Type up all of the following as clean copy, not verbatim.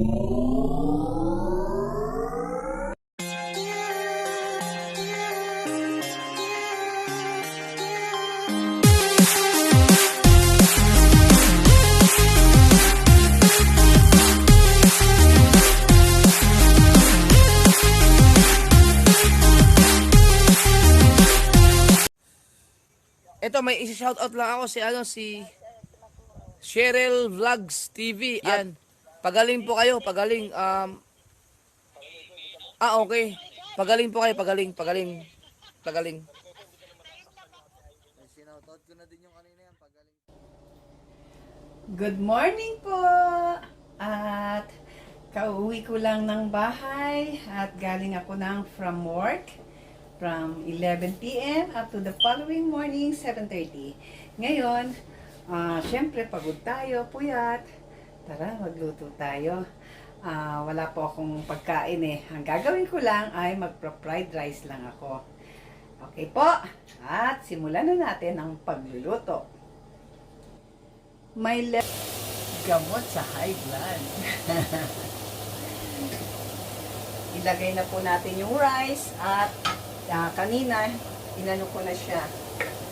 Ito, may isi-shoutout lang ako si Cheryl Vlogs TV. Yan. Pagaling po kayo, pagaling. Okay. Pagaling po kayo, pagaling. Sinoutout ko na din yung kanina yan, pagaling. Good morning po! At kauwi ko lang ng bahay at galing ako from work from 11 p.m. up to the following morning, 7:30. Ngayon, syempre pagod tayo, puyat. Tara, magluto tayo. Wala po akong pagkain eh. Ang gagawin ko lang ay magpa-fried rice lang ako. Okay po, at simulan na natin ang pagluluto. May gamot sa high blood. Ilagay na po natin yung rice at kanina, inano ko na siya.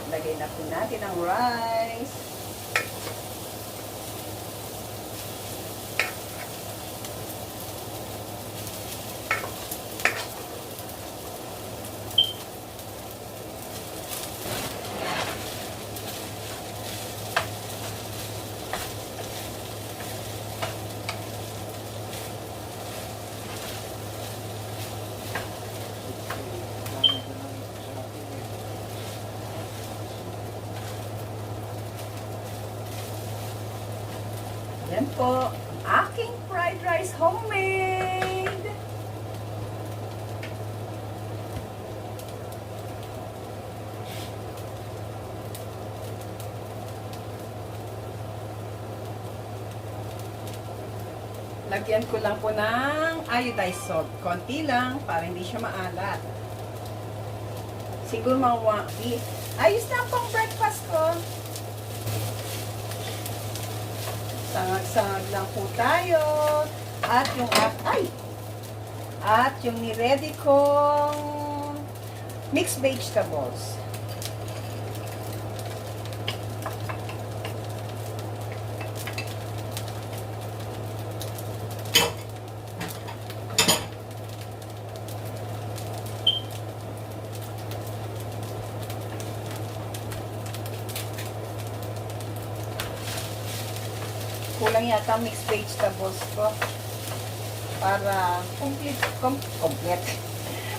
Ilagay na po natin ang rice. Yan po, aking fried rice homemade! Lagyan ko lang po ng iodized salt. Konti lang, para hindi siya maalat. Siguro mga ayos na pang breakfast ko. Sangag-sangag lang po tayo. At yung ni-ready kong mixed vegetables. Kulang yata mixed vegetables ko para complete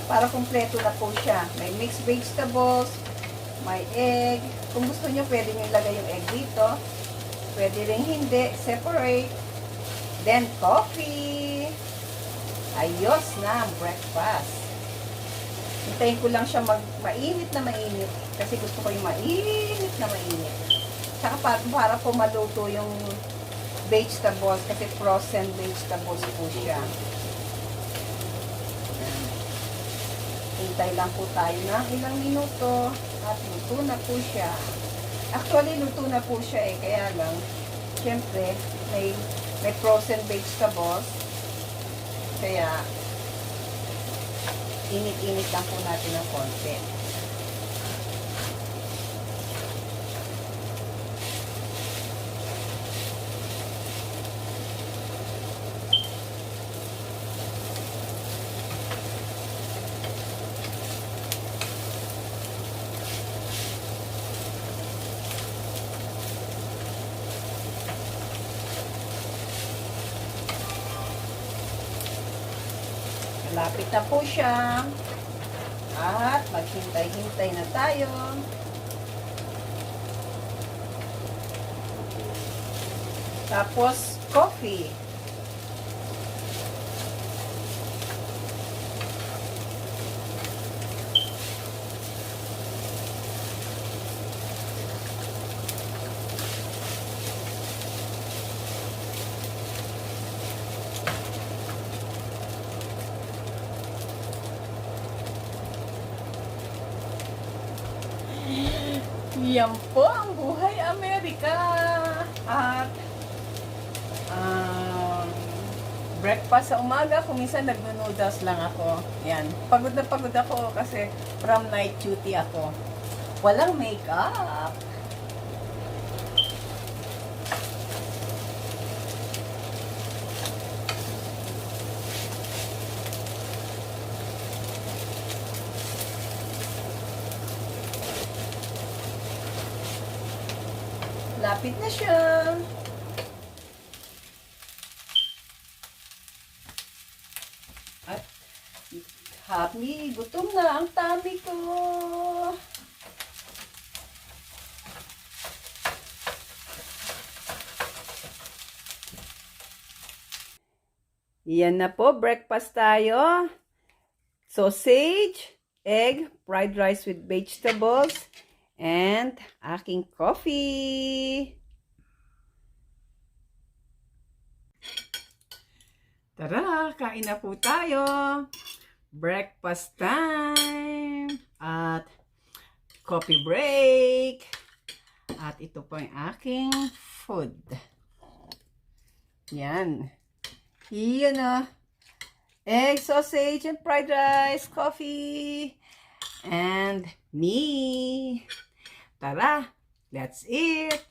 para kumpleto na po siya. May mixed vegetables, may egg. Kung gusto nyo, pwede nyo ilagay yung egg dito. Pwede rin hindi, separate. Then coffee. Ayos na ang breakfast. Hintayin ko lang siya mainit na mainit kasi gusto ko yung mainit na mainit. Saka para po maluto yung vegetables kasi frozen vegetables po siya. Hintay lang po tayo ng ilang minuto at luto na po siya. Actually, luto na po siya eh. Kaya lang, syempre, may frozen vegetables. Kaya, init-init lang po natin ng konti. Malapit na po siya. At maghintay-hintay na tayo. Tapos, coffee. Yan po ang buhay Amerika. At breakfast sa umaga, kung minsan nagno-noodles lang ako. Yan. Pagod na pagod ako kasi from night duty ako. Walang makeup. Lapit na siya. At happy, gutom na ang tummy ko. Yan na po, breakfast tayo. Sausage, egg, fried rice with vegetables, and aking coffee. Tara, kain na po tayo. Breakfast time. At coffee break. At ito po yung aking food. Yan. Yan na. Egg, sausage, and fried rice, coffee. And me. Tara, that's it.